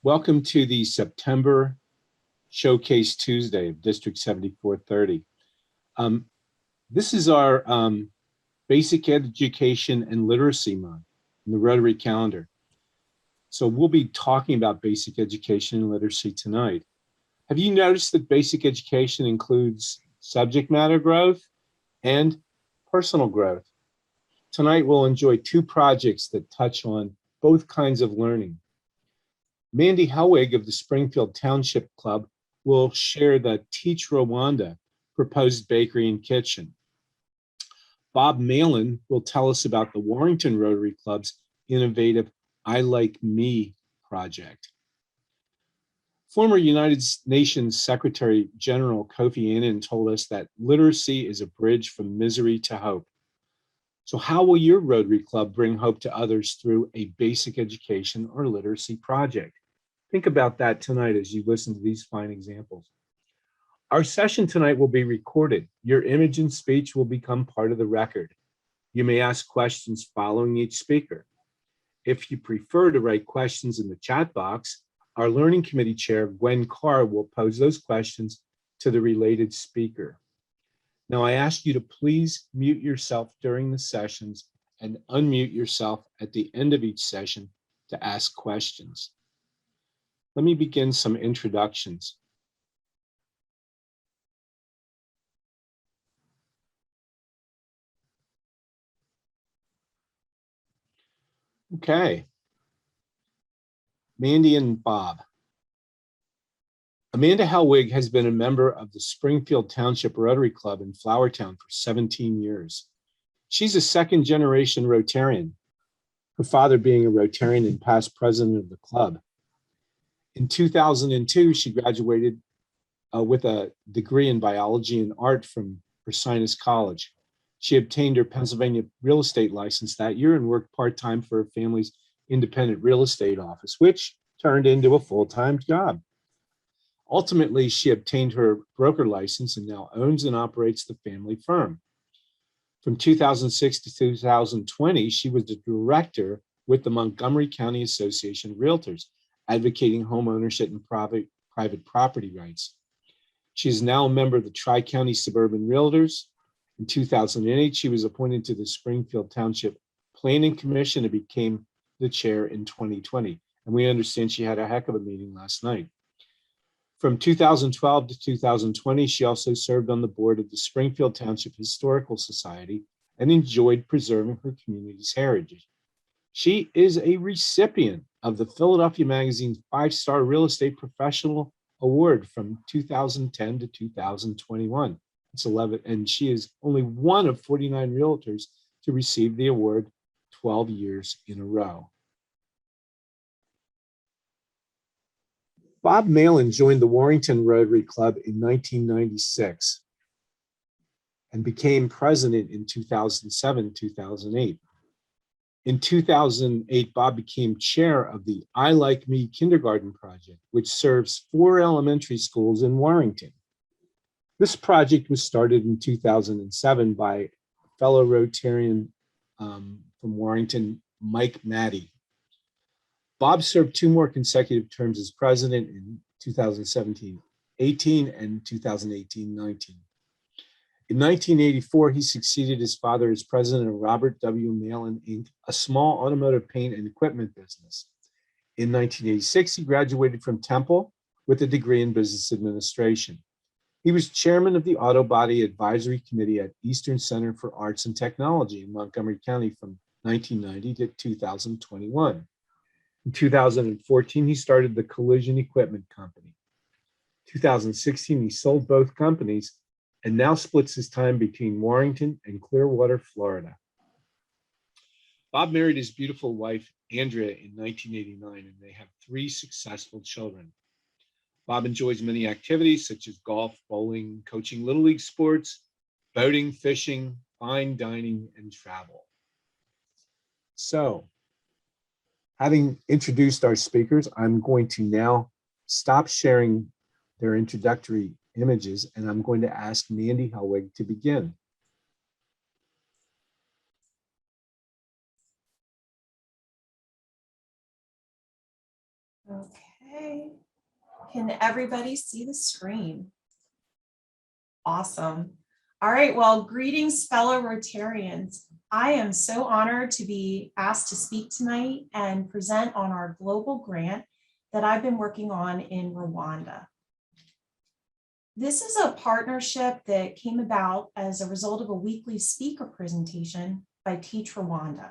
Welcome to the September Showcase Tuesday of District 7430. This is our Basic Education and Literacy Month in the Rotary calendar. So we'll be talking about basic education and literacy tonight. Have you noticed that basic education includes subject matter growth and personal growth? Tonight we'll enjoy two projects that touch on both kinds of learning. Mandy Helwig of the Springfield Township Club will share the TEACH Rwanda proposed bakery and kitchen. Bob Mallon will tell us about the Warrington Rotary Club's innovative I Like Me project. Former United Nations Secretary General Kofi Annan told us that literacy is a bridge from misery to hope. So how will your Rotary Club bring hope to others through a basic education or literacy project? Think about that tonight as you listen to these fine examples. Our session tonight will be recorded. Your image and speech will become part of the record. You may ask questions following each speaker. If you prefer to write questions in the chat box, our Learning Committee Chair, Gwen Carr, will pose those questions to the related speaker. Now, I ask you to please mute yourself during the sessions and unmute yourself at the end of each session to ask questions. Let me begin some introductions. Okay. Mandy and Bob. Amanda Helwig has been a member of the Springfield Township Rotary Club in Flourtown for 17 years. She's a second-generation Rotarian, her father being a Rotarian and past president of the club. In 2002, she graduated with a degree in biology and art from Ursinus College. She obtained her Pennsylvania real estate license that year and worked part-time for her family's independent real estate office, which turned into a full-time job. Ultimately, she obtained her broker license and now owns and operates the family firm. From 2006 to 2020, she was the director with the Montgomery County Association of Realtors, advocating home ownership and private property rights. She is now a member of the Tri-County Suburban Realtors. In 2008, she was appointed to the Springfield Township Planning Commission and became the chair in 2020. And we understand she had a heck of a meeting last night. From 2012 to 2020, she also served on the board of the Springfield Township Historical Society and enjoyed preserving her community's heritage. She is a recipient of the Philadelphia Magazine's 5-Star Real Estate Professional Award from 2010 to 2021. It's 11, and she is only one of 49 realtors to receive the award 12 years in a row. Bob Mallon joined the Warrington Rotary Club in 1996 and became president in 2007-2008. In 2008, Bob became chair of the I Like Me Kindergarten Project, which serves 4 elementary schools in Warrington. This project was started in 2007 by fellow Rotarian from Warrington, Mike Maddie. Bob served 2 more consecutive terms as president in 2017-18 and 2018-19. In 1984, he succeeded his father as president of Robert W. Mallon, Inc., a small automotive paint and equipment business. In 1986, he graduated from Temple with a degree in business administration. He was chairman of the Auto Body Advisory Committee at Eastern Center for Arts and Technology in Montgomery County from 1990 to 2021. In 2014, he started the Collision Equipment Company. In 2016, he sold both companies and now splits his time between Warrington and Clearwater, Florida. Bob married his beautiful wife, Andrea, in 1989, and they have 3 successful children. Bob enjoys many activities such as golf, bowling, coaching Little League sports, boating, fishing, fine dining, and travel. So, having introduced our speakers, I'm going to now stop sharing their introductory images, and I'm going to ask Mandy Helwig to begin. Okay. Okay. Can everybody see the screen? Awesome. All right, well, greetings, fellow Rotarians. I am so honored to be asked to speak tonight and present on our global grant that I've been working on in Rwanda. This is a partnership that came about as a result of a weekly speaker presentation by TEACH Rwanda.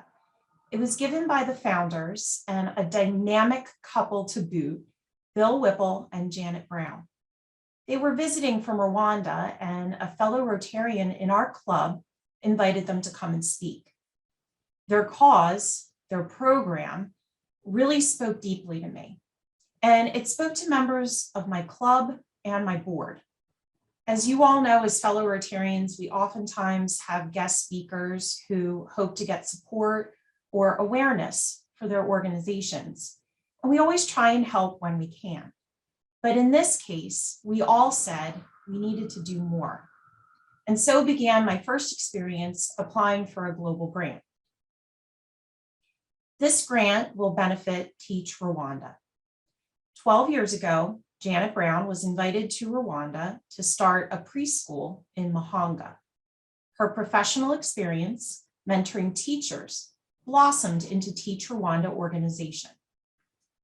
It was given by the founders and a dynamic couple to boot, Bill Whipple and Janet Brown. They were visiting from Rwanda, and a fellow Rotarian in our club invited them to come and speak. Their cause, their program, really spoke deeply to me, and it spoke to members of my club and my board. As you all know, as fellow Rotarians, we oftentimes have guest speakers who hope to get support or awareness for their organizations, and we always try and help when we can. But in this case, we all said we needed to do more. And so began my first experience applying for a global grant. This grant will benefit TEACH Rwanda. 12 years ago, Janet Brown was invited to Rwanda to start a preschool in Mahanga. Her professional experience mentoring teachers blossomed into TEACH Rwanda organization.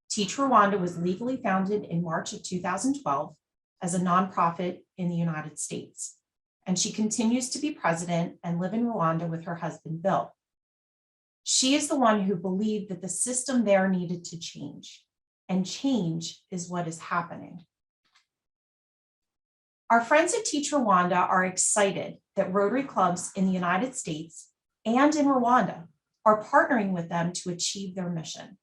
TEACH Rwanda was legally founded in March of 2012 as a nonprofit in the United States, and she continues to be president and live in Rwanda with her husband, Bill. She is the one who believed that the system there needed to change, and change is what is happening. Our friends at TEACH Rwanda are excited that Rotary clubs in the United States and in Rwanda are partnering with them to achieve their mission.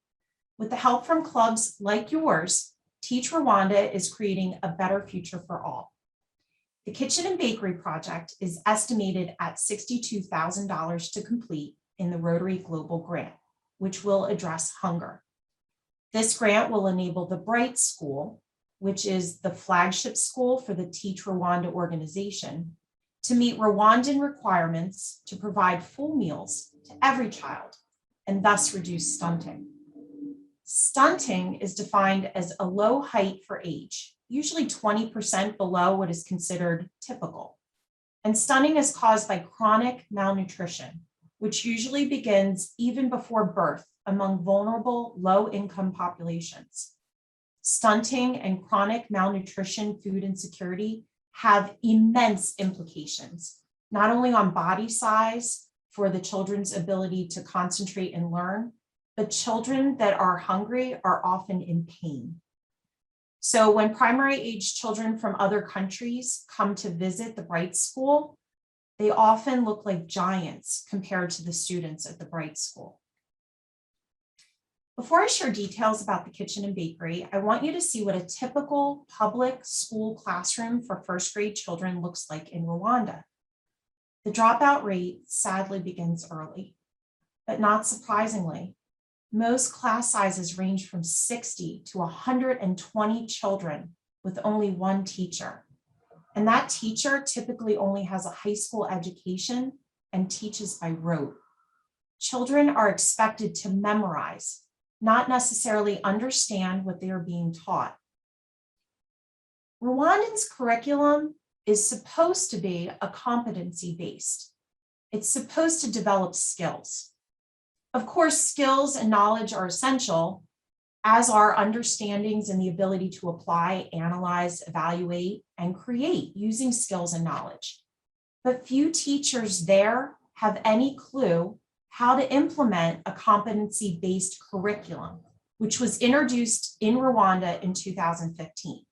With the help from clubs like yours, TEACH Rwanda is creating a better future for all. The Kitchen and Bakery project is estimated at $62,000 to complete in the Rotary Global Grant, which will address hunger. This grant will enable the Bright School, which is the flagship school for the TEACH Rwanda organization, to meet Rwandan requirements to provide full meals to every child and thus reduce stunting. Stunting is defined as a low height for age, usually 20% below what is considered typical. And stunting is caused by chronic malnutrition, which usually begins even before birth among vulnerable low-income populations. Stunting and chronic malnutrition, food insecurity have immense implications, not only on body size for the children's ability to concentrate and learn, but children that are hungry are often in pain. So when primary age children from other countries come to visit the Bright School, they often look like giants compared to the students at the Bright School. Before I share details about the Kitchen and Bakery, I want you to see what a typical public school classroom for first grade children looks like in Rwanda. The dropout rate sadly begins early, but not surprisingly, most class sizes range from 60 to 120 children with only one teacher. And that teacher typically only has a high school education and teaches by rote. Children are expected to memorize, not necessarily understand what they are being taught. Rwandan's curriculum is supposed to be a competency-based. It's supposed to develop skills. Of course, skills and knowledge are essential, as are understandings and the ability to apply, analyze, evaluate, and create using skills and knowledge. But few teachers there have any clue how to implement a competency-based curriculum, which was introduced in Rwanda in 2015.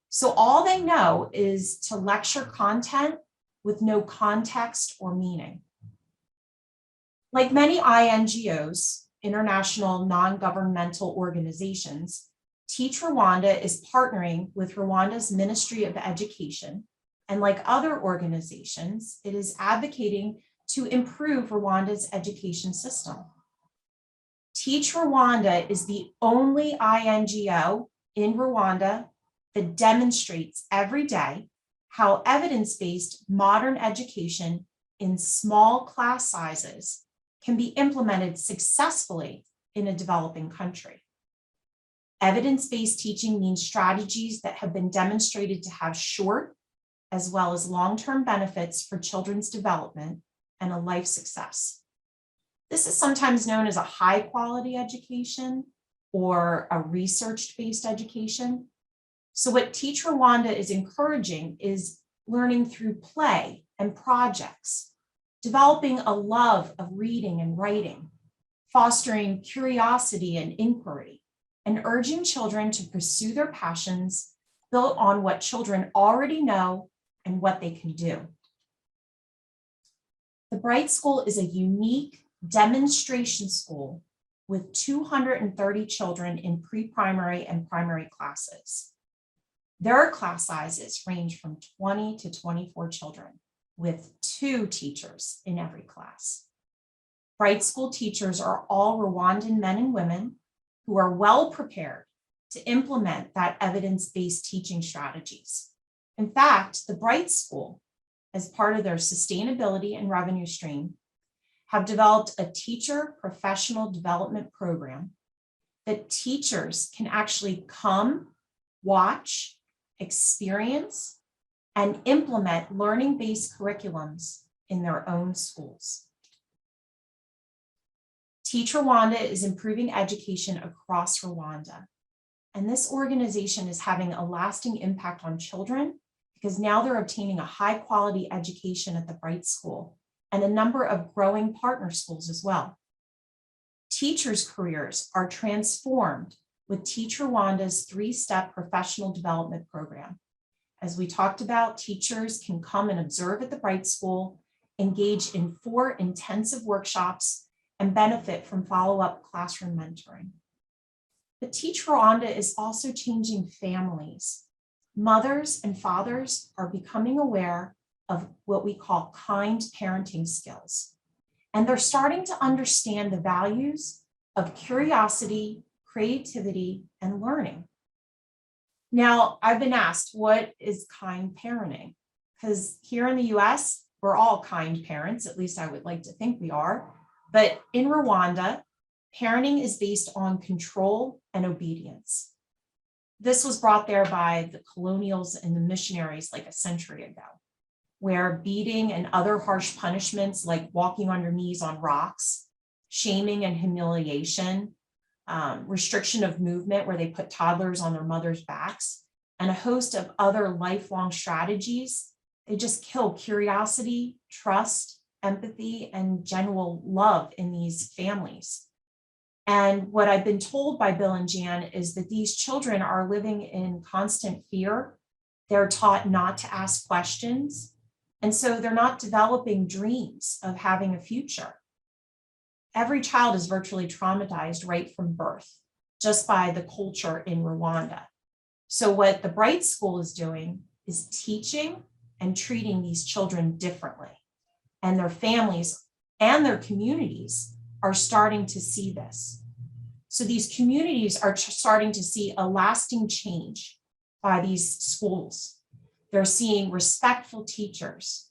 So all they know is to lecture content with no context or meaning. Like many INGOs, international non-governmental organizations, TEACH Rwanda is partnering with Rwanda's Ministry of Education, and like other organizations, it is advocating to improve Rwanda's education system. TEACH Rwanda is the only INGO in Rwanda that demonstrates every day how evidence-based modern education in small class sizes can be implemented successfully in a developing country. Evidence-based teaching means strategies that have been demonstrated to have short as well as long-term benefits for children's development and a life success. This is sometimes known as a high-quality education or a research-based education. So what TEACH Rwanda is encouraging is learning through play and projects, developing a love of reading and writing, fostering curiosity and inquiry, and urging children to pursue their passions built on what children already know and what they can do. The Bright School is a unique demonstration school with 230 children in pre-primary and primary classes. Their class sizes range from 20 to 24 children with 2 teachers in every class. Bright School teachers are all Rwandan men and women who are well prepared to implement that evidence-based teaching strategies. In fact, the Bright School, as part of their sustainability and revenue stream, have developed a teacher professional development program that teachers can actually come, watch, experience, and implement learning-based curriculums in their own schools. TEACH Rwanda is improving education across Rwanda, and this organization is having a lasting impact on children because now they're obtaining a high-quality education at the Bright School and a number of growing partner schools as well. Teachers' careers are transformed with TEACH Rwanda's 3-step professional development program. As we talked about, teachers can come and observe at the Bright School, engage in 4 intensive workshops, and benefit from follow-up classroom mentoring. But TEACH Rwanda is also changing families. Mothers and fathers are becoming aware of what we call kind parenting skills. And they're starting to understand the values of curiosity, creativity, and learning. Now, I've been asked, what is kind parenting? Because here in the US, we're all kind parents, at least I would like to think we are. But in Rwanda, parenting is based on control and obedience. This was brought there by the colonials and the missionaries like a century ago, where beating and other harsh punishments like walking on your knees on rocks, shaming and humiliation, restriction of movement where they put toddlers on their mothers' backs, and a host of other lifelong strategies, they just kill curiosity, trust, empathy, and genuine love in these families. And what I've been told by Bill and Jan is that these children are living in constant fear. They're taught not to ask questions. And so they're not developing dreams of having a future. Every child is virtually traumatized right from birth, just by the culture in Rwanda. So what the Bright School is doing is teaching and treating these children differently. And their families and their communities are starting to see this. So these communities are starting to see a lasting change by these schools. They're seeing respectful teachers,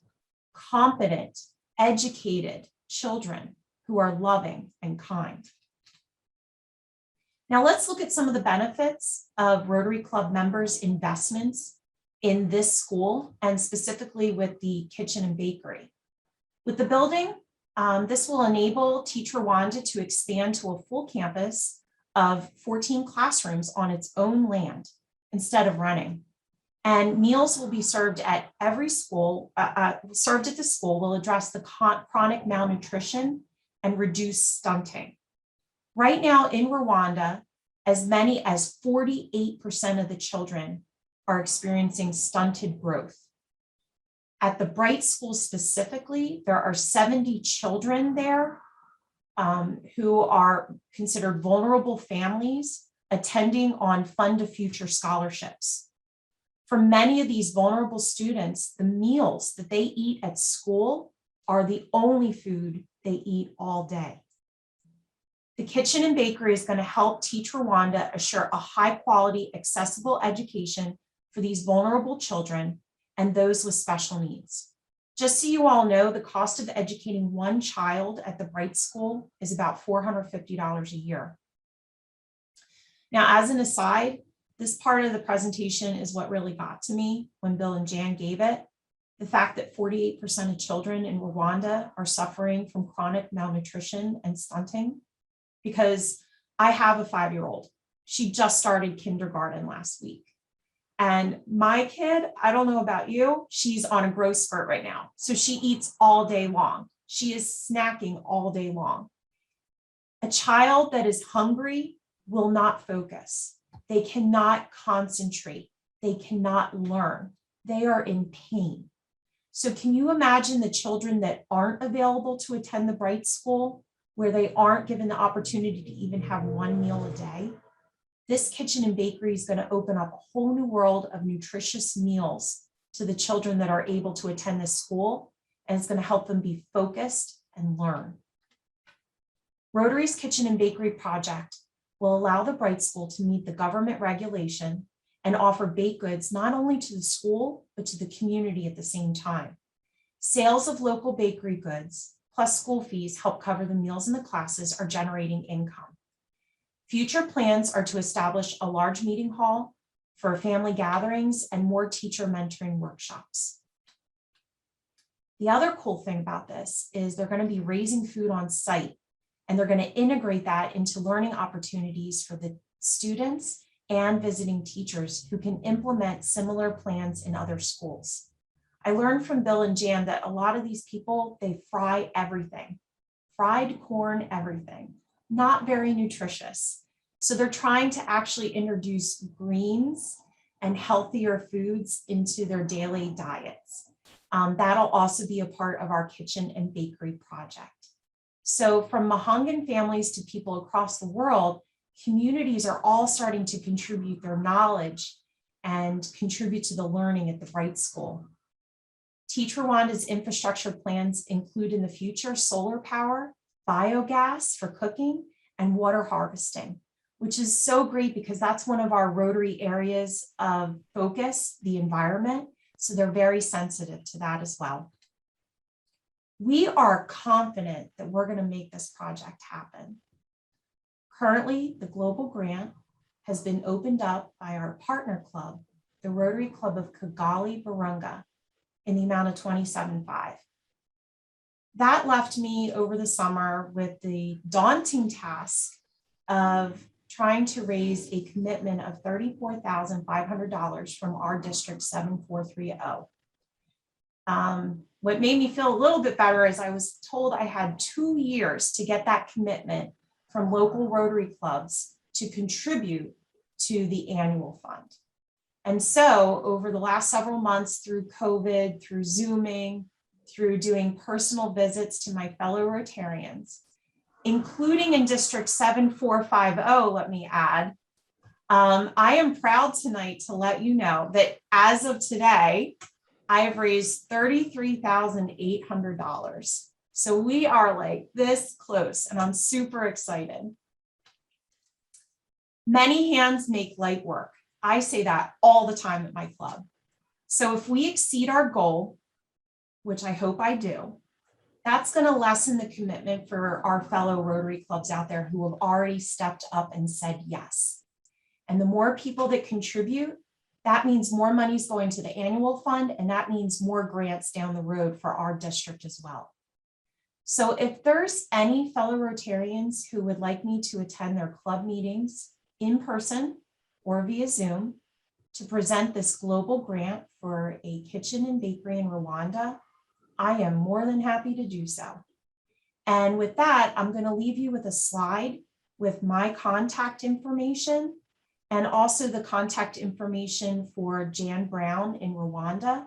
competent, educated children who are loving and kind. Now let's look at some of the benefits of Rotary Club members' investments in this school, and specifically with the kitchen and bakery. With the building, this will enable TEACH Rwanda to expand to a full campus of 14 classrooms on its own land instead of renting. And meals will be served at every school, served at the school will address the chronic malnutrition and reduce stunting. Right now in Rwanda, as many as 48% of the children are experiencing stunted growth. At the Bright School specifically, there are 70 children there who are considered vulnerable families attending on Fund to Future scholarships. For many of these vulnerable students, the meals that they eat at school are the only food they eat all day. The kitchen and bakery is going to help TEACH Rwanda assure a high quality, accessible education for these vulnerable children and those with special needs. Just so you all know, the cost of educating one child at the Bright School is about $450 a year. Now, as an aside, this part of the presentation is what really got to me when Bill and Jan gave it. The fact that 48% of children in Rwanda are suffering from chronic malnutrition and stunting, because I have a 5-year-old. She just started kindergarten last week. And my kid, I don't know about you, she's on a growth spurt right now. So she eats all day long. She is snacking all day long. A child that is hungry will not focus. They cannot concentrate. They cannot learn. They are in pain. So can you imagine the children that aren't available to attend the Bright School, where they aren't given the opportunity to even have one meal a day? This kitchen and bakery is going to open up a whole new world of nutritious meals to the children that are able to attend this school, and it's going to help them be focused and learn. Rotary's Kitchen and Bakery project will allow the Bright School to meet the government regulation and offer baked goods not only to the school, but to the community at the same time. Sales of local bakery goods plus school fees help cover the meals in the classes are generating income. Future plans are to establish a large meeting hall for family gatherings and more teacher mentoring workshops. The other cool thing about this is they're going to be raising food on site, and they're going to integrate that into learning opportunities for the students and visiting teachers who can implement similar plans in other schools. I learned from Bill and Jan that a lot of these people, they fry everything, fried corn, everything, not very nutritious. So they're trying to actually introduce greens and healthier foods into their daily diets. That'll also be a part of our kitchen and bakery project. So from Mohangan families to people across the world, communities are all starting to contribute their knowledge and contribute to the learning at the Bright School. TEACH Rwanda's infrastructure plans include in the future solar power, biogas for cooking, and water harvesting, which is so great because that's one of our Rotary areas of focus, the environment. So they're very sensitive to that as well. We are confident that we're going to make this project happen. Currently, the global grant has been opened up by our partner club, the Rotary Club of Kigali, Virunga, in the amount of $27,500. That left me over the summer with the daunting task of trying to raise a commitment of $34,500 from our district 7430. What made me feel a little bit better is I was told I had 2 years to get that commitment from local Rotary clubs to contribute to the annual fund. And so over the last several months through COVID, through Zooming, through doing personal visits to my fellow Rotarians, including in District 7450, let me add, I am proud tonight to let you know that as of today, I have raised $33,800. So we are like this close, and I'm super excited. Many hands make light work. I say that all the time at my club. So if we exceed our goal, which I hope I do, that's going to lessen the commitment for our fellow Rotary clubs out there who have already stepped up and said yes. And the more people that contribute, that means more money is going to the annual fund, and that means more grants down the road for our district as well. So if there's any fellow Rotarians who would like me to attend their club meetings in person or via Zoom to present this global grant for a kitchen and bakery in Rwanda, I am more than happy to do so. And with that, I'm going to leave you with a slide with my contact information and also the contact information for Jan Brown in Rwanda.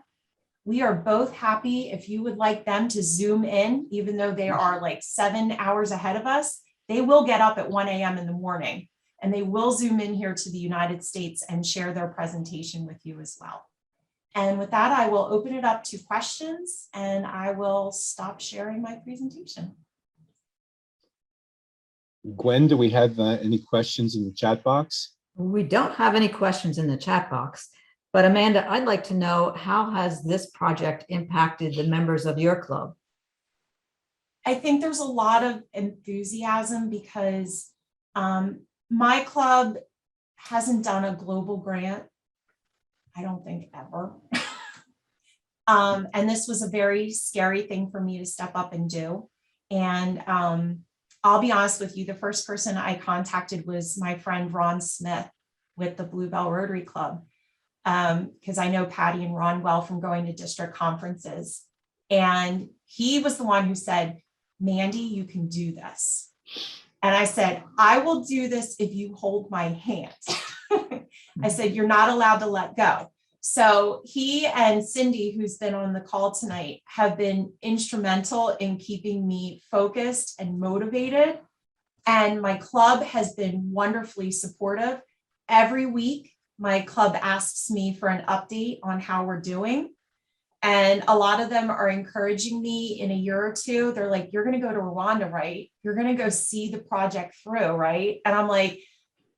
We are both happy if you would like them to Zoom in, even though they are like 7 hours ahead of us. They will get up at 1 a.m. in the morning, and they will Zoom in here to the United States and share their presentation with you as well. And with that, I will open it up to questions, and I will stop sharing my presentation. Gwen, do we have any questions in the chat box? We don't have any questions in the chat box, but Amanda, I'd like to know, how has this project impacted the members of your club? I think there's a lot of enthusiasm because my club hasn't done a global grant, I don't think ever. And this was a very scary thing for me to step up and do. And I'll be honest with you, the first person I contacted was my friend Ron Smith with the Bluebell Rotary Club, because I know Patty and Ron well from going to district conferences. And he was the one who said, Mandy, you can do this. And I said, I will do this if you hold my hand. I said, you're not allowed to let go. So he and Cindy, who's been on the call tonight, have been instrumental in keeping me focused and motivated. And my club has been wonderfully supportive. Every week, my club asks me for an update on how we're doing. And a lot of them are encouraging me in a year or two. They're like, you're going to go to Rwanda, right? You're going to go see the project through, right? And I'm like,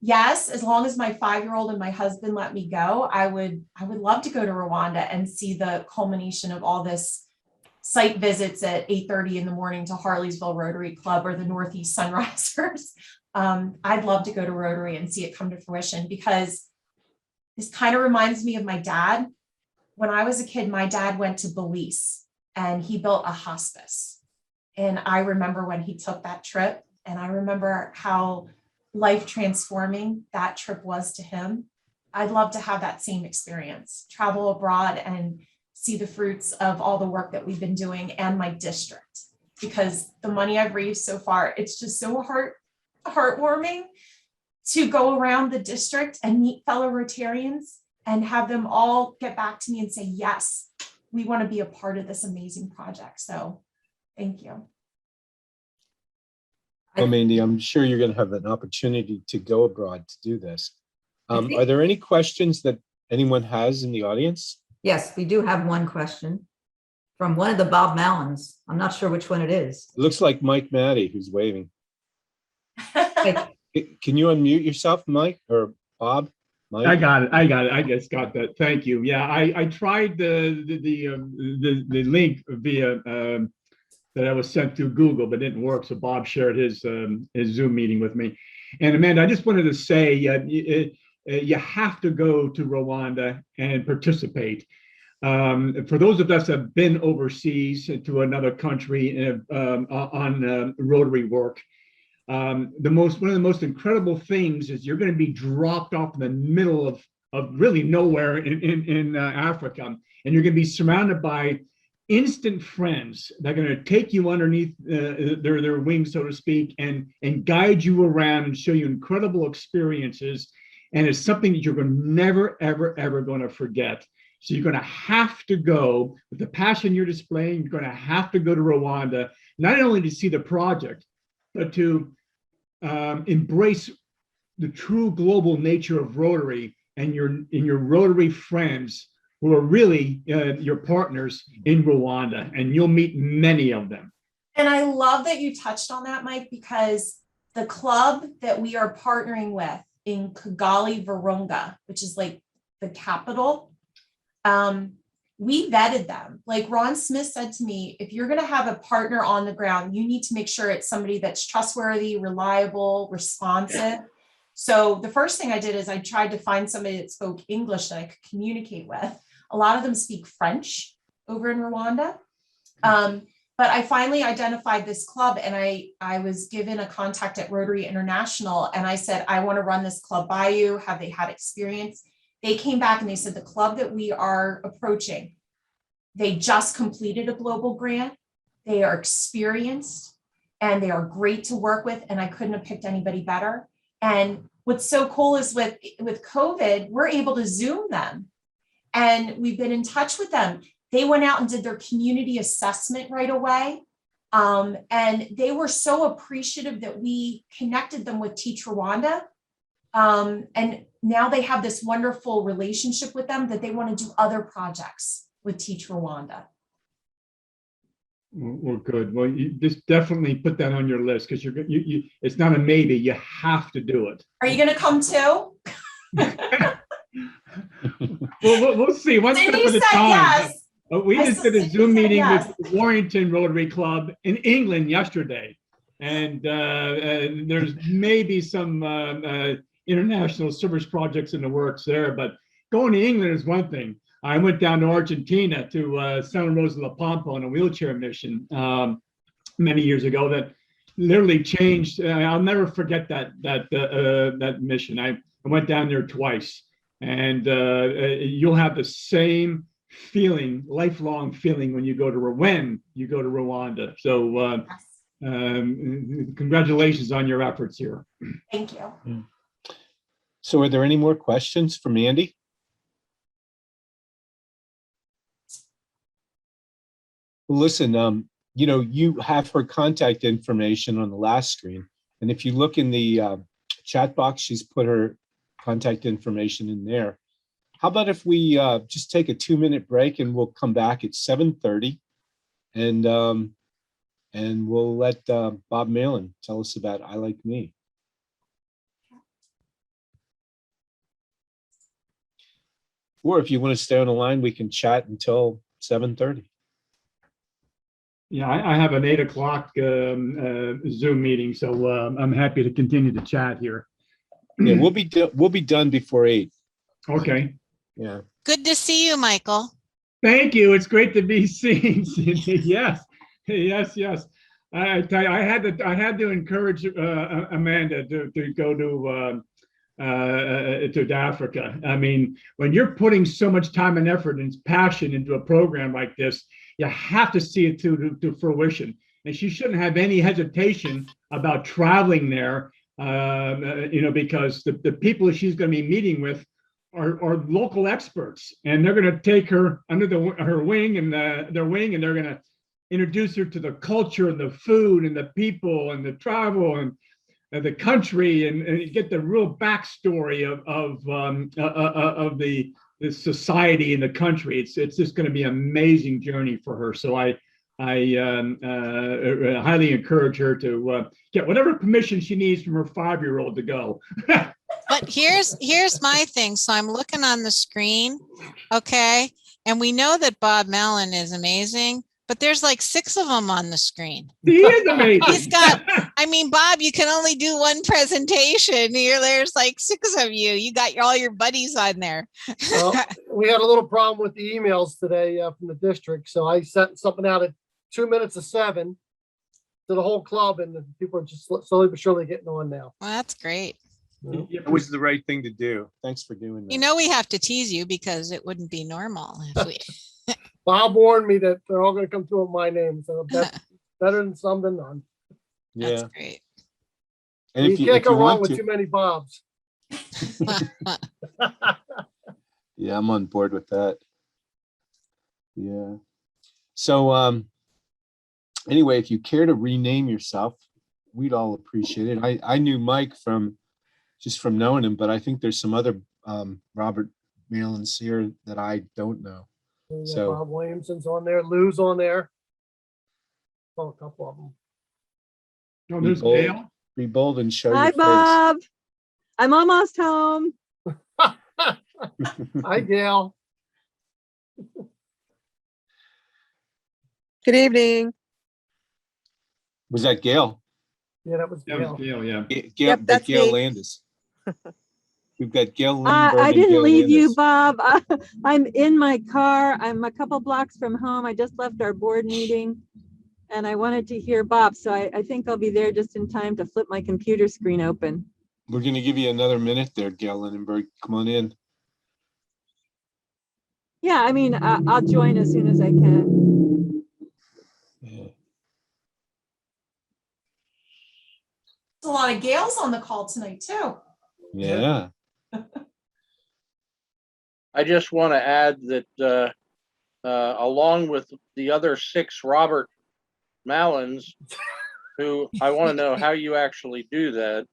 yes, as long as my 5-year-old and my husband let me go, I would love to go to Rwanda and see the culmination of all this site visits at 8:30 in the morning to Harleysville Rotary Club or the Northeast Sunrisers. I'd love to go to Rotary and see it come to fruition, because this kind of reminds me of my dad. When I was a kid, my dad went to Belize and he built a hospice. And I remember when he took that trip, and I remember how life transforming that trip was to him. I'd love to have that same experience, travel abroad and see the fruits of all the work that we've been doing and my district, because the money I've raised so far, it's just so heartwarming to go around the district and meet fellow Rotarians and have them all get back to me and say, yes, we want to be a part of this amazing project. So thank you. Well, Mandy, I'm sure you're going to have an opportunity to go abroad to do this. think- Are there any questions that anyone has in the audience? Yes, we do have one question from one of the Bob Mallons. I'm not sure which one it is. It looks like Mike Matty who's waving. Like, Can you unmute yourself, Mike or Bob? Mike? I got it. I just got that. Thank you. Yeah, I tried the link via that I was sent through Google, but it didn't work. So Bob shared his Zoom meeting with me. And Amanda, I just wanted to say you have to go to Rwanda and participate. For those of us that have been overseas to another country on Rotary work, one of the most incredible things is you're going to be dropped off in the middle of really nowhere in Africa, and you're going to be surrounded by instant friends that are going to take you underneath their wings, so to speak, and guide you around and show you incredible experiences. And it's something that you're never, ever going to forget. So you're going to have to go with the passion you're displaying. You're going to have to go to Rwanda, not only to see the project, but to embrace the true global nature of Rotary and your Rotary friends who are really your partners in Rwanda, and you'll meet many of them. And I love that you touched on that, Mike, because the club that we are partnering with in Kigali, Virunga, which is like the capital, we vetted them. Like Ron Smith said to me, if you're going to have a partner on the ground, you need to make sure it's somebody that's trustworthy, reliable, responsive. So the first thing I did is I tried to find somebody that spoke English that I could communicate with. A lot of them speak French over in Rwanda. But I finally identified this club, and I was given a contact at Rotary International, and I said, I want to run this club by you. Have they had experience? They came back and they said, the club that we are approaching, they just completed a global grant. They are experienced and they are great to work with. And I couldn't have picked anybody better. And what's so cool is with COVID, we're able to Zoom them. And we've been in touch with them. They went out and did their community assessment right away. And they were so appreciative that we connected them with TEACH Rwanda. And now they have this wonderful relationship with them that they want to do other projects with TEACH Rwanda. Well, good. Well, you just definitely put that on your list, because it's not a maybe. You have to do it. Are you going to come too? Well, we'll see. One step at a time. Yes. We just did a Cindy Zoom said meeting yes. with Warrington Rotary Club in England yesterday, and there's maybe some international service projects in the works there. But going to England is one thing. I went down to Argentina to Santa Rosa La Pampa on a wheelchair mission many years ago that literally changed. I'll never forget that mission. I went down there twice, and you'll have the same feeling, lifelong feeling when you go to Rwanda. So congratulations on your efforts here. Thank you. So are there any more questions for Mandy? Well, listen, you have her contact information on the last screen. And if you look in the chat box, she's put her contact information in there. How about if we just take a 2-minute break and we'll come back at 7:30 and we'll let Bob Mallon tell us about I Like Me. Or if you want to stay on the line, we can chat until 7:30. Yeah, I have an 8 o'clock Zoom meeting, so I'm happy to continue to chat here. Yeah, we'll be done before 8. Okay. Yeah. Good to see you, Michael. Thank you. It's great to be seen. Yes. I tell you, I had to encourage Amanda to go to Africa. I mean, when you're putting so much time and effort and passion into a program like this, you have to see it to fruition. And she shouldn't have any hesitation about traveling there, because the people she's going to be meeting with are local experts, and they're going to take her under her wing and their wing, and they're going to introduce her to the culture and the food and the people and the travel and the country, and get the real backstory of the society and the country. It's just going to be an amazing journey for her. So I highly encourage her to get whatever permission she needs from her 5-year-old to go. But here's my thing. So I'm looking on the screen, okay? And we know that Bob Mallon is amazing, but there's like 6 of them on the screen. He is amazing. He's got, I mean, Bob, you can only do one presentation. There's like 6 of you. You got all your buddies on there. Well, we had a little problem with the emails today from the district, so I sent something out at 2 minutes of 7 to the whole club, and the people are just slowly but surely getting on now. Well, that's great. It was the right thing to do. Thanks for doing that. You know, we have to tease you because it wouldn't be normal if we. Bob warned me that they're all going to come through with my name, so that's better than some than none. That's Yeah. great. And You can't go wrong with too many Bobs. Yeah, I'm on board with that. Yeah. So anyway, if you care to rename yourself, we'd all appreciate it. I knew Mike from knowing him, but I think there's some other Robert Mallons here that I don't know. So Bob Williamson's on there, Lou's on there. Oh, a couple of them. Oh, there's Gail. be bold and show Hi, your face. Bob. I'm almost home. Hi, Gail. Good evening. Was that Gail? Yeah, that was That Gail. was Gail, yeah. Gail, Yep, that's Gail me. Landis. We've got Gail Lindbergh I and didn't Gail leave you, Landis. Bob. I'm in my car. I'm a couple blocks from home. I just left our board meeting and I wanted to hear Bob. So I think I'll be there just in time to flip my computer screen open. We're going to give you another minute there, Gail Lindenberg. Come on in. Yeah, I mean, I'll join as soon as I can. Yeah. There's a lot of Gales on the call tonight too. Yeah. I just want to add that along with the other 6 Robert Mallons, who I want to know how you actually do that,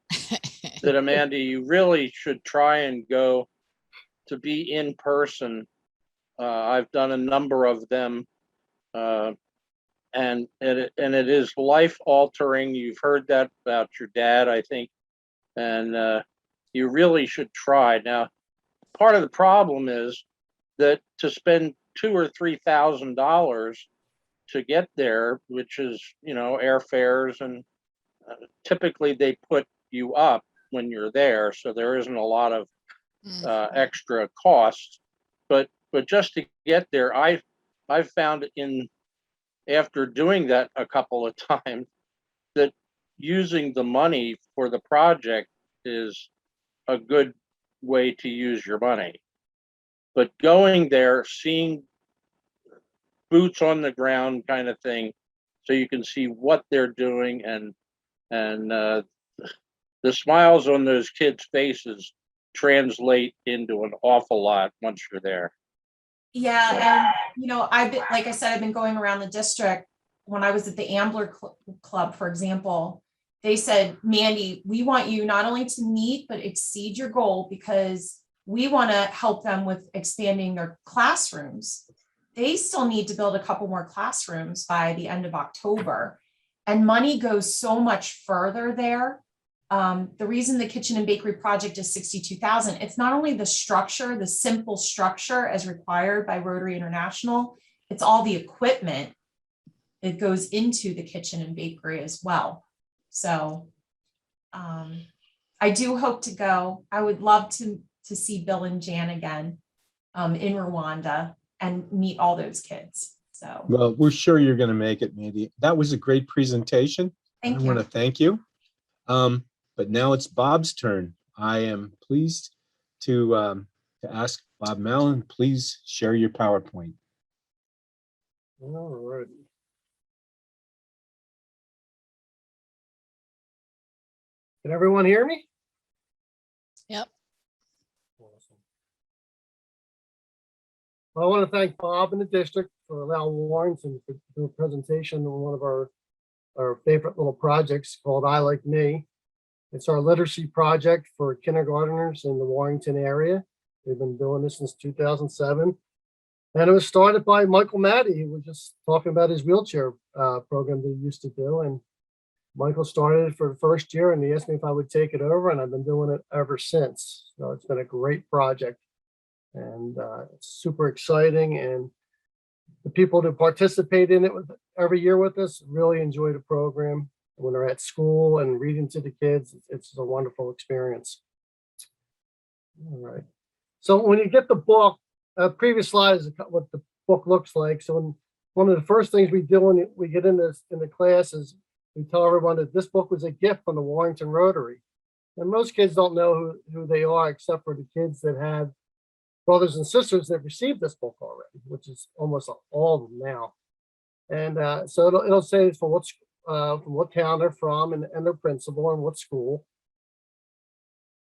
that Amanda, you really should try and go to be in person. I've done a number of them, and it is life altering. You've heard that about your dad, I think, and you really should try. Now, part of the problem is that to spend $2,000 or $3,000 to get there, which is, you know, airfares, and typically they put you up when you're there, so there isn't a lot of Mm. extra cost. But just to get there, I've found after doing that a couple of times that using the money for the project is a good way to use your money. But going there, seeing boots on the ground kind of thing, so you can see what they're doing, and the smiles on those kids' faces translate into an awful lot once you're there. Yeah, and I've been, like I said, I've been going around the district. When I was at the Ambler Club, for example, they said, Mandy, we want you not only to meet, but exceed your goal, because we want to help them with expanding their classrooms. They still need to build a couple more classrooms by the end of October. And money goes so much further there. The reason the kitchen and bakery project is $62,000, it's not only the structure, the simple structure as required by Rotary International, it's all the equipment that goes into the kitchen and bakery as well. So I do hope to go. I would love to see Bill and Jan again in Rwanda and meet all those kids. So, Well, we're sure you're going to make it, Mandy. That was a great presentation. thank I you. want to thank you. But now it's Bob's turn. I am pleased to ask Bob Mallon, please share your PowerPoint. All right. Can everyone hear me? Yep. Awesome. Well, I want to thank Bob and the district for allowing Warrington to do a presentation on one of our favorite little projects called I Like Me. It's our literacy project for kindergartners in the Warrington area. We've been doing this since 2007. And it was started by Michael Matty, who was just talking about his wheelchair program that he used to do. And Michael started it for the first year, and he asked me if I would take it over, and I've been doing it ever since. So it's been a great project, and it's super exciting. And the people that participate in it every year with us really enjoy the program. When they're at school and reading to the kids, it's a wonderful experience. All right. So when you get the book, previous slide is what the book looks like. So one of the first things we do when we get in the class is we tell everyone that this book was a gift from the Warrington Rotary. And most kids don't know who they are, except for the kids that have brothers and sisters that received this book already, which is almost all of them now. And so it'll say from what town they're from and their principal and what school.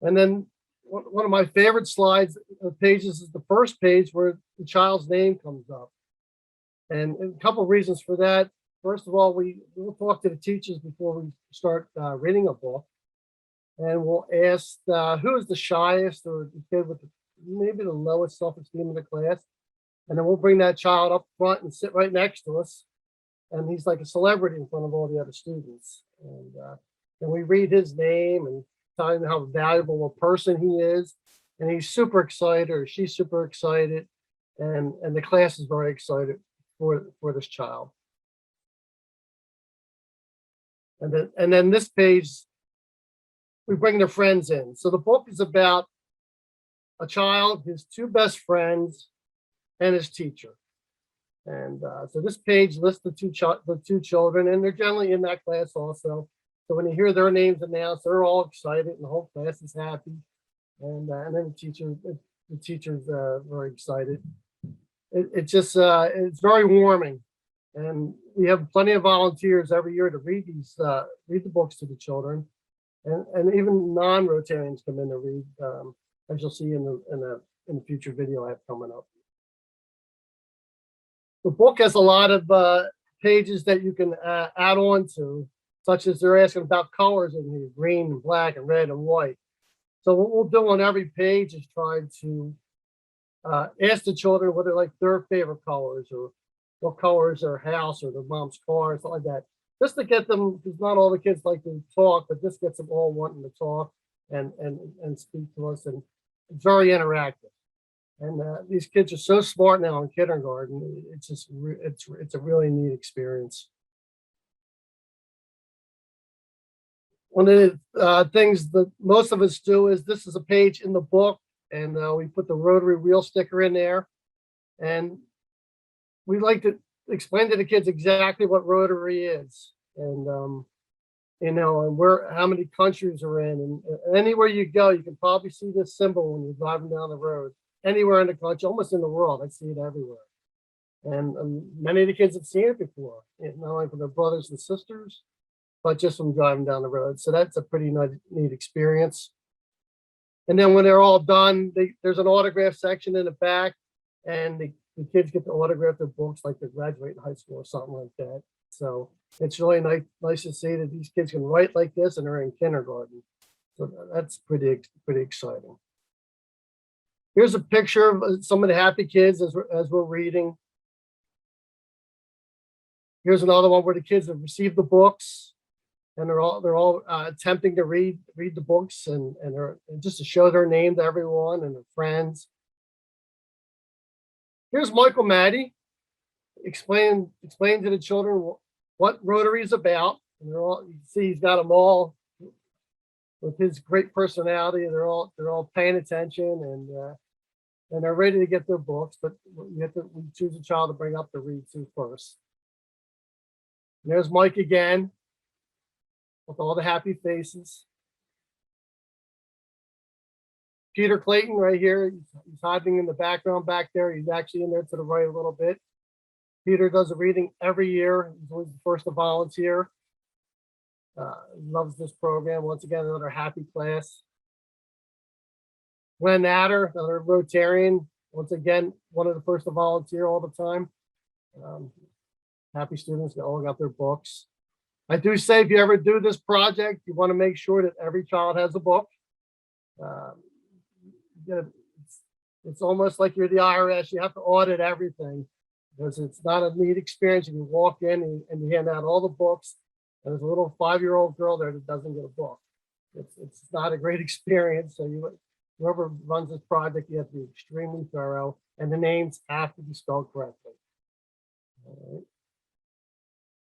And then one of my favorite slides pages is the first page where the child's name comes up. And a couple of reasons for that. First of all, we'll talk to the teachers before we start reading a book. And we'll ask who is the shyest or the kid with maybe the lowest self-esteem in the class. And then we'll bring that child up front and sit right next to us. And he's like a celebrity in front of all the other students. And then we read his name and tell him how valuable a person he is. And he's super excited, or she's super excited. And the class is very excited for this child. And then this page, we bring their friends in. So the book is about a child, his two best friends, and his teacher. And so this page lists the two children, and they're generally in that class also. So when you hear their names announced, they're all excited, and the whole class is happy. And then the teacher's very excited. It's very warming, and we have plenty of volunteers every year to read the books to the children, and even non-Rotarians come in to read, as you'll see in the future video I have coming up. The book has a lot of pages that you can add on to, such as they're asking about colors in here, green and black and red and white. So what we'll do on every page is try to ask the children what are like their favorite colors, or what color is their house or their mom's car, something like that. Just to get them, because not all the kids like to talk, but this gets them all wanting to talk and speak to us, and it's very interactive. And these kids are so smart now in kindergarten. It's just it's a really neat experience. One of the things that most of us do is this is a page in the book, and we put the Rotary wheel sticker in there. And we like to explain to the kids exactly what Rotary is, and and where, how many countries are in, and anywhere you go, you can probably see this symbol when you're driving down the road. Anywhere in the country, almost in the world, I see it everywhere. And many of the kids have seen it before, not only from their brothers and sisters, but just from driving down the road. So that's a pretty neat experience. And then when they're all done, there's an autograph section in the back, and the kids get to autograph their books like they're graduating high school or something like that. So it's really nice to see that these kids can write like this and they're in kindergarten. So that's pretty exciting. Here's a picture of some of the happy kids as we're reading. Here's another one where the kids have received the books, and they're all attempting to read the books, and they're just to show their name to everyone and their friends. Here's Michael Maddie explain to the children what Rotary is about, and they're all, you can see he's got them all with his great personality. They're all paying attention, and they're ready to get their books, but we choose a child to bring up to read to first. And there's Mike again with all the happy faces. Peter Clayton right here, he's hiding in the background back there. He's actually in there to the right a little bit. Peter does a reading every year. He's always the first to volunteer. Loves this program. Once again, another happy class. Glenn Natter, another Rotarian. Once again, one of the first to volunteer all the time. Happy students, they all got their books. I do say if you ever do this project, you want to make sure that every child has a book. It's almost like you're the IRS. You have to audit everything because it's not a neat experience. You walk in and you hand out all the books, and there's a little 5-year-old girl there that doesn't get a book. It's not a great experience. So whoever runs this project, you have to be extremely thorough, and the names have to be spelled correctly. All right.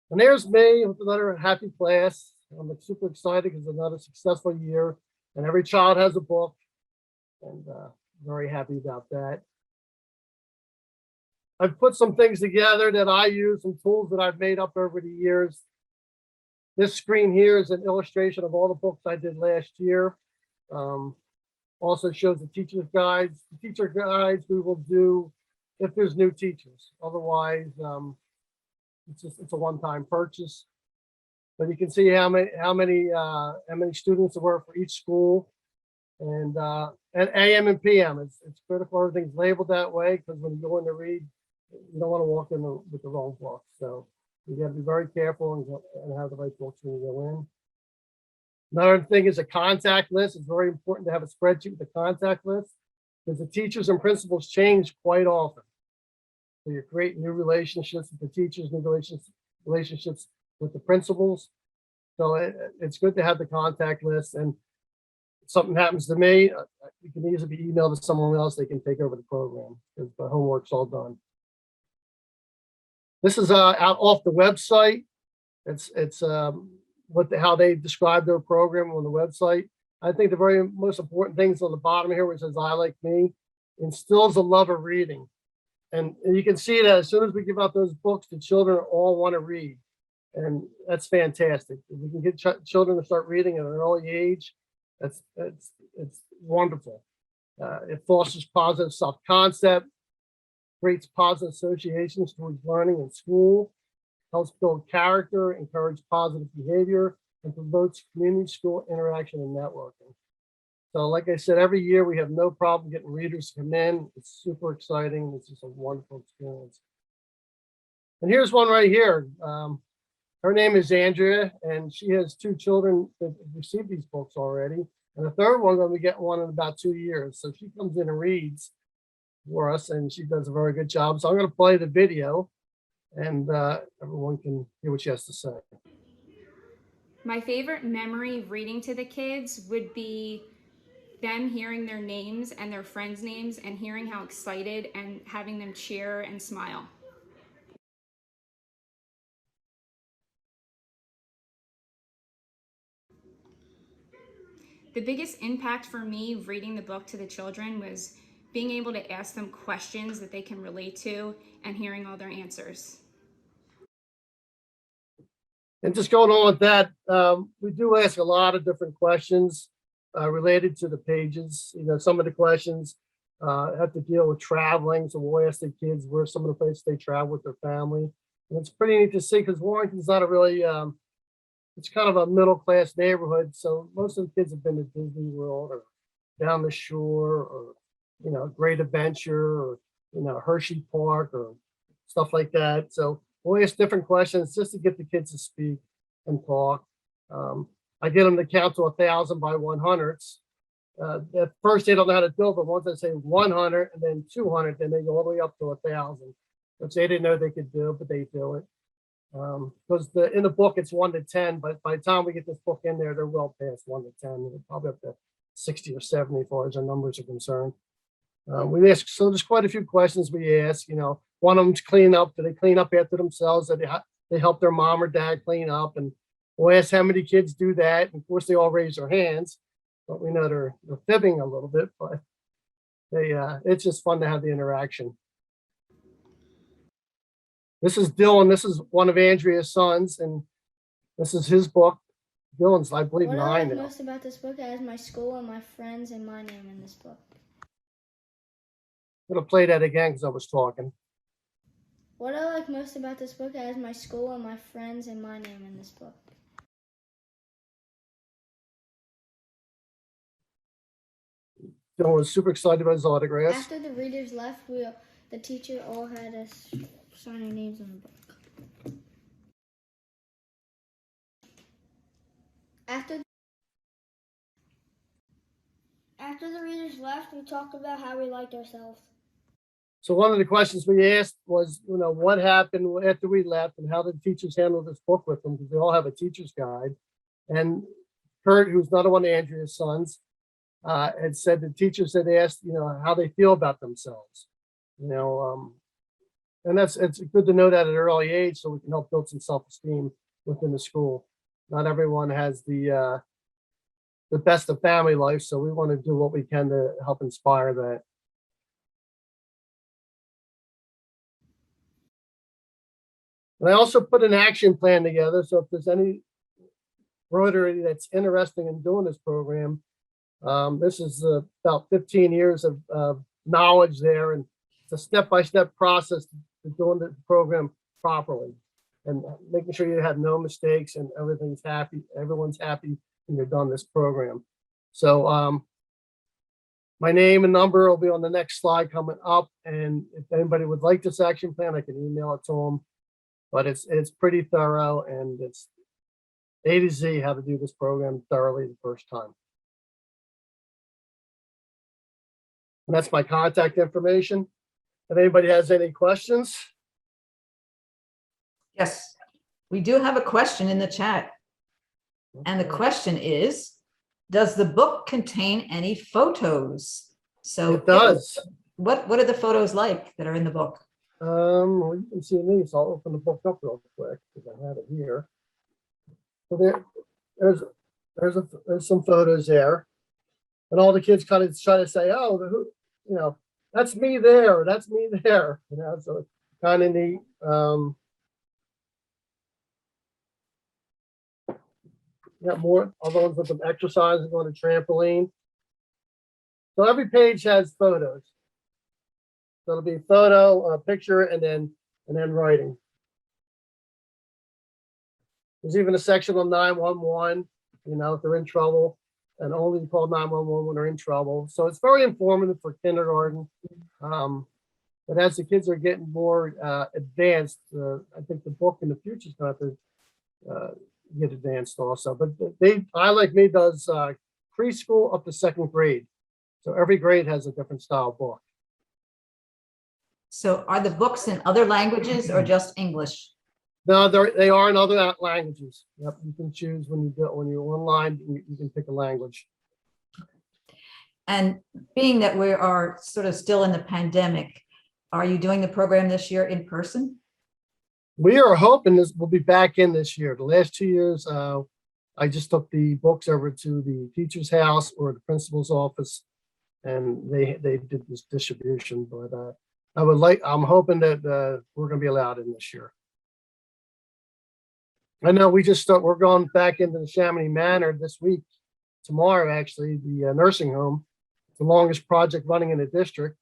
And there's me with another happy class. I'm super excited because it's another successful year, and every child has a book, and very happy about that. I've put some things together that I use, some tools that I've made up over the years. This screen here is an illustration of all the books I did last year. Also shows the teacher's guides. The teacher guides we will do if there's new teachers. Otherwise, it's a one-time purchase. But you can see how many students there were for each school, and AM and PM. It's critical everything's labeled that way, because when you go in to read, you don't want to walk in with the wrong book. So you got to be very careful and have the right books when you go in. Another thing is a contact list. It's very important to have a spreadsheet with a contact list, because the teachers and principals change quite often. So you create new relationships with the teachers, new relationships with the principals. So it's good to have the contact list. And if something happens to me, you can easily be emailed to someone else. They can take over the program because the homework's all done. This is out off the website. It's how they describe their program on the website. I think the very most important things on the bottom here, which says "I like me," instills a love of reading. And you can see that as soon as we give out those books, the children all want to read. And that's fantastic. If we can get children to start reading at an early age, it's wonderful. It fosters positive self-concept, creates positive associations towards learning in school, helps build character, encourage positive behavior, and promotes community school interaction and networking. So like I said, every year we have no problem getting readers to come in. It's super exciting. It's just a wonderful experience. And here's one right here. Her name is Andrea, and she has 2 children that have received these books already. And the third one, going to be getting one in about 2 years. So she comes in and reads for us, and she does a very good job. So I'm going to play the video, and everyone can hear what she has to say. My favorite memory of reading to the kids would be them hearing their names and their friends' names and hearing how excited and having them cheer and smile. The biggest impact for me reading the book to the children was being able to ask them questions that they can relate to and hearing all their answers. And just going on with that, we do ask a lot of different questions related to the pages. You know, some of the questions have to deal with traveling. So we'll ask the kids where some of the places they travel with their family. And it's pretty neat to see because Warrington's not a really, it's kind of a middle-class neighborhood. So most of the kids have been to Disney World or down the shore or, you know, Great Adventure or, you know, Hershey Park or stuff like that. So we'll ask different questions just to get the kids to speak and talk. I get them to count to 1,000 by 100s. At first they don't know how to do it, but once they say 100 and then 200, then they go all the way up to 1,000, which they didn't know they could do, but they do it. Because in the book it's 1 to 10, but by the time we get this book in there, they're well past 1 to 10. They're probably up to 60 or 70 as far as our numbers are concerned. We ask, so there's quite a few questions we ask. You know, one of them's clean up. Do they clean up after themselves? Do they help their mom or dad clean up? And we'll ask how many kids do that. And of course, they all raise their hands, but we know they're fibbing a little bit. But it's just fun to have the interaction. This is Dylan. This is one of Andrea's sons, and this is his book. Dylan's, I believe, 9 now. What I like now. most about this book is my school and my friends and my name in this book. I'm gonna play that again because I was talking. What I like most about this book is my school and my friends and my name in this book. Dylan was super excited about his autographs. After the readers left, the teacher all had us sign our names on the book. After the readers left, we talked about how we liked ourselves. So one of the questions we asked was, you know, what happened after we left and how did teachers handle this book with them? Because they all have a teacher's guide. And Kurt, who's another one of Andrea's sons, had said the teachers had asked, you know, how they feel about themselves. You know, and it's good to know that at an early age so we can help build some self-esteem within the school. Not everyone has the best of family life, so we want to do what we can to help inspire that. And I also put an action plan together. So if there's any Rotary that's interested in doing this program, this is about 15 years of knowledge there, and it's a step-by-step process to doing the program properly and making sure you have no mistakes and everything's happy. Everyone's happy when you're done this program. So my name and number will be on the next slide coming up. And if anybody would like this action plan, I can email it to them. But it's pretty thorough, and it's A to Z how to do this program thoroughly the first time. And that's my contact information. If anybody has any questions. Yes, we do have a question in the chat. And the question is, does the book contain any photos? So It does. What are the photos like that are in the book? Well, you can see these. I'll open the book up real quick because I have it here. So there's some photos there, and all the kids kind of try to say, "Oh, you know, that's me there. That's me there." You know, so it's kind of neat. Got more other ones with some exercise and going to trampoline. So every page has photos. So it'll be a photo, a picture, and then writing. There's even a section on 911, you know, if they're in trouble, and only call 911 when they're in trouble. So it's very informative for kindergarten. But as the kids are getting more advanced, I think the book in the future is going to have to get advanced also. But I like me does preschool up to 2nd grade. So every grade has a different style book. So are the books in other languages or just English? No, they are in other languages. Yep, you can choose when you're online, you can pick a language. And being that we are sort of still in the pandemic, are you doing the program this year in person? We are hoping this will be back in this year. The last 2 years, I just took the books over to the teacher's house or the principal's office, and they did this distribution. But I'm hoping that we're going to be allowed in this year. I know we're going back into the Chamonix Manor this week, tomorrow actually, the nursing home, the longest project running in the district.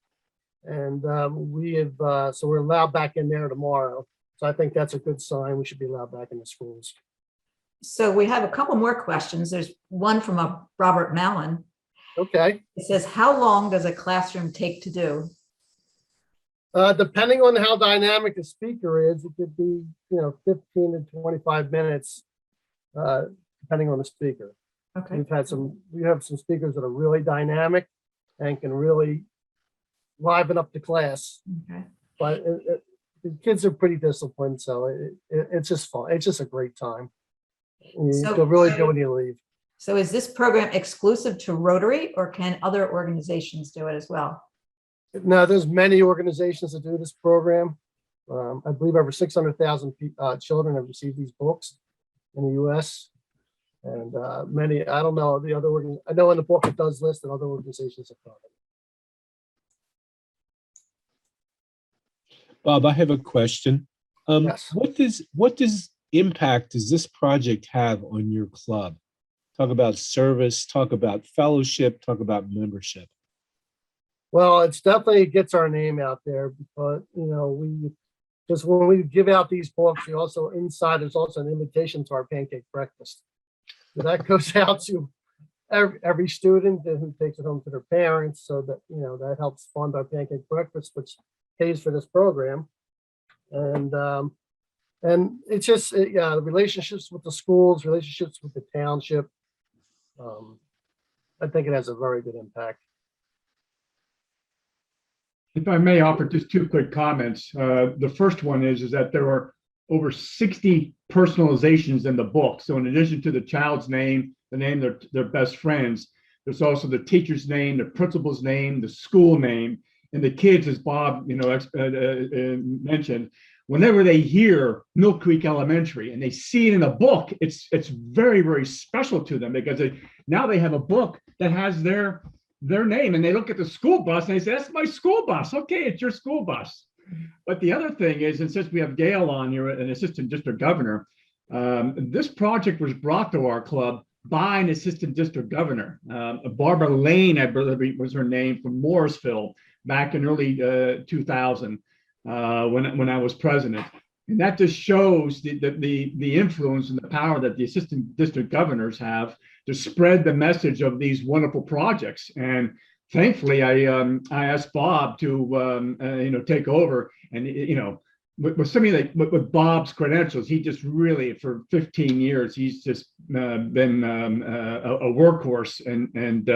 And so we're allowed back in there tomorrow. So I think that's a good sign. We should be allowed back in the schools. So we have a couple more questions. There's one from a Robert Mallon. Okay. It says, how long does a classroom take to do? Depending on how dynamic the speaker is, it could be, 15 to 25 minutes, depending on the speaker. Okay. We have some speakers that are really dynamic and can really liven up the class. Okay. But the kids are pretty disciplined, so it's just fun. It's just a great time. You feel really good when you leave. So is this program exclusive to Rotary, or can other organizations do it as well? No, there's many organizations that do this program. I believe over 600,000 children have received these books in the U.S. And many, I don't know the other organizations. I know in the book it does list that other organizations have done it. Bob, I have a question. Yes. What does impact does this project have on your club? Talk about service, talk about fellowship, talk about membership. Well, it's definitely gets our name out there because, just when we give out these books, we also inside, there's also an invitation to our pancake breakfast. So that goes out to every student who takes it home to their parents, so that, that helps fund our pancake breakfast, which pays for this program. And it's just, the relationships with the schools, relationships with the township. I think it has a very good impact. If I may offer just two quick comments. The first one is that there are over 60 personalizations in the book. So in addition to the child's name, the name of their best friends, there's also the teacher's name, the principal's name, the school name, and the kids, as Bob mentioned, whenever they hear Mill Creek Elementary and they see it in a book, it's very, very special to them, because now they have a book that has their name, and they look at the school bus and they say, that's my school bus. Okay, it's your school bus. But the other thing is, and since we have Gail on here, an assistant district governor, this project was brought to our club by an assistant district governor. Barbara Lane, I believe was her name, from Morrisville back in early 2000 when I was president. And that just shows the influence and the power that the assistant district governors have to spread the message of these wonderful projects. And thankfully, I asked Bob to take over. And with somebody like with Bob's credentials, he just really, for 15 years, he's just been a workhorse and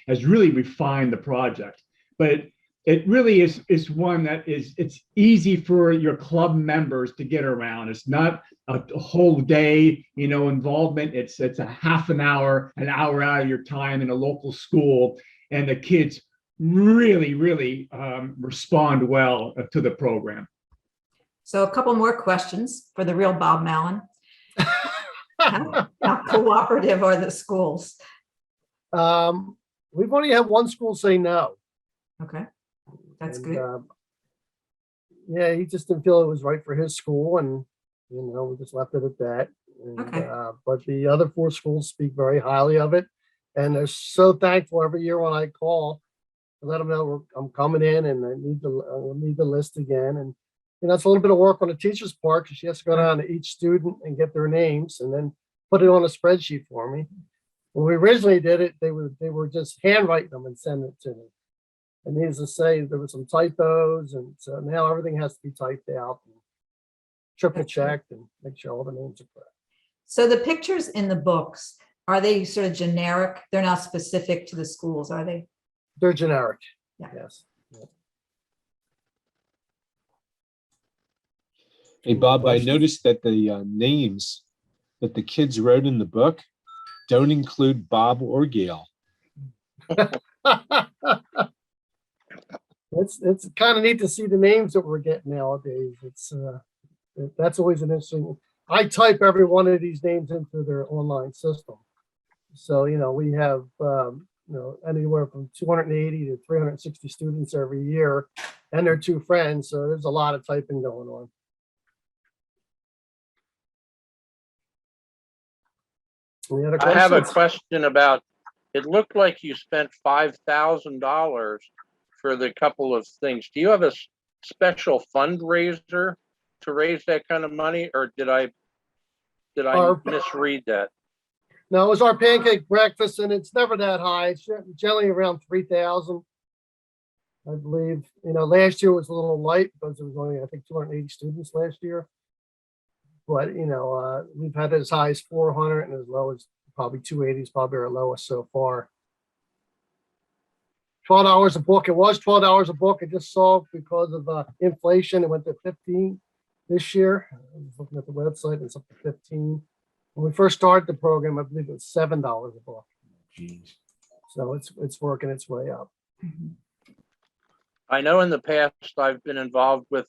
has really refined the project. But it really is one that it's easy for your club members to get around. It's not a whole day, involvement. It's a half an hour out of your time in a local school, and the kids really, really respond well to the program. So a couple more questions for the real Bob Mallon. How cooperative are the schools? We've only had one school say no. Okay. That's good. Yeah, he just didn't feel it was right for his school, and we just left it at that. And, Okay. But the other 4 schools speak very highly of it, and they're so thankful every year when I call to let them know I'm coming in and I need the list again. And it's a little bit of work on the teacher's part, because she has to go down to each student and get their names and then put it on a spreadsheet for me. When we originally did it, they were just handwriting them and sending it to me. And needless to say, there were some typos, and so now everything has to be typed out and triple checked and make sure all the names are correct. So the pictures in the books, are they sort of generic? They're not specific to the schools, are they? They're generic. Yeah. Yes. Yeah. Hey, Bob, I noticed that the names that the kids wrote in the book don't include Bob or Gail. It's kind of neat to see the names that we're getting nowadays. That's always an interesting. I type every one of these names into their online system. So, we have, anywhere from 280 to 360 students every year and their two friends. So there's a lot of typing going on. Any other I have a questions? question about, it looked like you spent $5,000 for the couple of things. Do you have a special fundraiser to raise that kind of money, or did I misread that? No, it was our pancake breakfast, and it's never that high. It's generally around 3,000, I believe. Last year was a little light because there was only, I think, 280 students last year. But, we've had as high as 400 and as low as probably 280 is probably our lowest so far. $12 a book. It was $12 a book. I just saw because of inflation, it went to 15 this year. I was looking at the website, it's up to 15. When we first started the program, I believe it was $7 a book. Jeez. So it's working its way up. I know in the past I've been involved with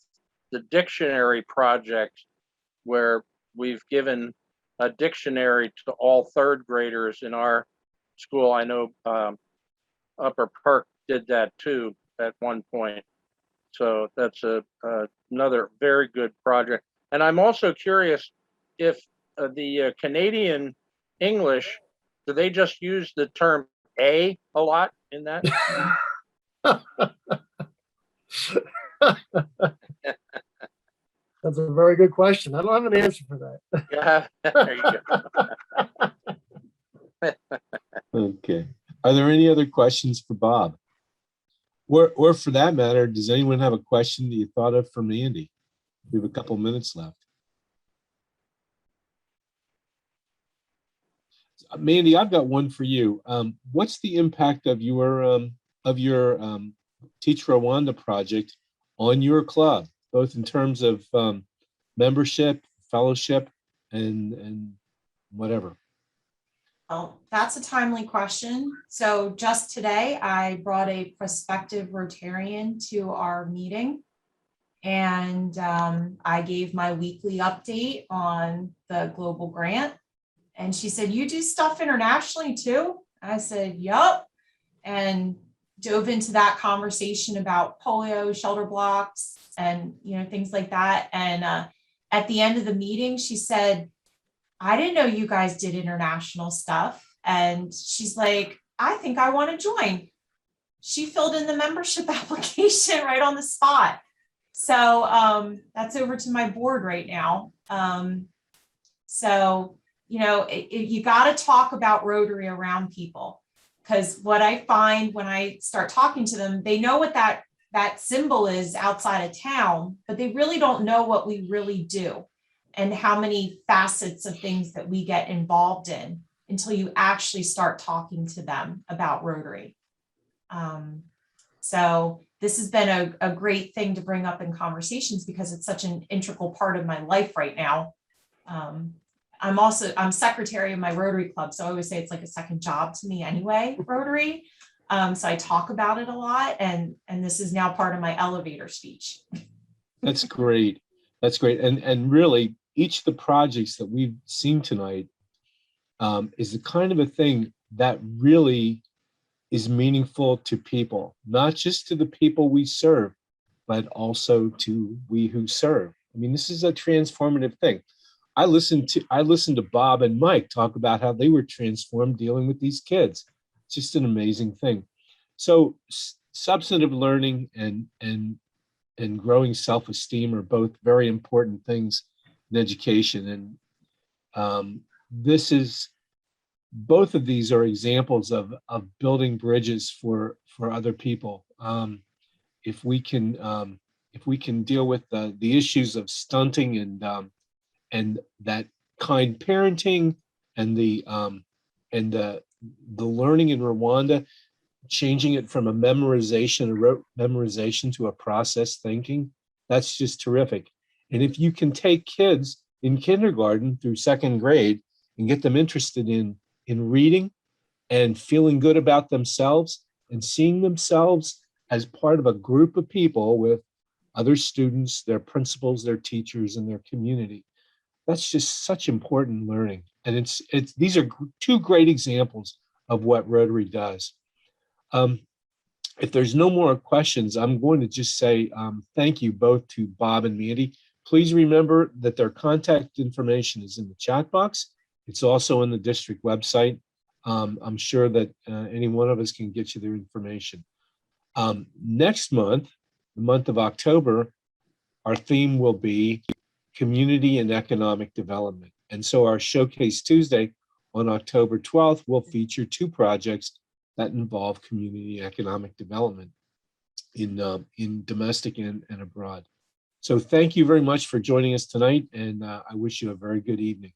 the dictionary project, where we've given a dictionary to all third graders in our school. I know Upper Perk did that too at one point. So that's another very good project. And I'm also curious if the Canadian English, do they just use the term a lot in that? That's a very good question. I don't have an answer for that. Yeah, there you go. Okay. Are there any other questions for Bob? Or for that matter, does anyone have a question that you thought of for Mandy? We have a couple minutes left. Mandy, I've got one for you. What's the impact of your TEACH Rwanda project on your club, both in terms of membership, fellowship, and whatever? Well, that's a timely question. So just today, I brought a prospective Rotarian to our meeting. And I gave my weekly update on the global grant. And she said, "You do stuff internationally too?" I said, "Yup." And dove into that conversation about polio, shelter blocks, and things like that. And at the end of the meeting, she said, "I didn't know you guys did international stuff." And she's like, "I think I want to join." She filled in the membership application right on the spot. So that's over to my board right now. You got to talk about Rotary around people, because what I find when I start talking to them, they know what that symbol is outside of town, but they really don't know what we really do and how many facets of things that we get involved in until you actually start talking to them about Rotary. So this has been a great thing to bring up in conversations because it's such an integral part of my life right now. I'm secretary of my Rotary Club, so I always say it's like a second job to me anyway, Rotary. So I talk about it a lot, and this is now part of my elevator speech. That's great. That's great. And really, each of the projects that we've seen tonight is the kind of a thing that really is meaningful to people, not just to the people we serve, but also to we who serve. I mean, this is a transformative thing. I listened to Bob and Mike talk about how they were transformed dealing with these kids. It's just an amazing thing. So substantive learning and growing self-esteem are both very important things in education. And both of these are examples of building bridges for other people. If we can deal with the issues of stunting and that kind parenting and the learning in Rwanda, changing it from a memorization to a process thinking, that's just terrific. And if you can take kids in kindergarten through second grade and get them interested in reading and feeling good about themselves and seeing themselves as part of a group of people with other students, their principals, their teachers, and their community, That's just such important learning. And these are two great examples of what Rotary does. If there's no more questions, I'm going to just say thank you both to Bob and Mandy. Please remember that their contact information is in the chat box. It's also on the district website. I'm sure that any one of us can get you their information. Next month, the month of October, our theme will be community and economic development. And so our Showcase Tuesday on October 12th will feature two projects that involve community economic development in domestic and abroad. So thank you very much for joining us tonight, and I wish you a very good evening.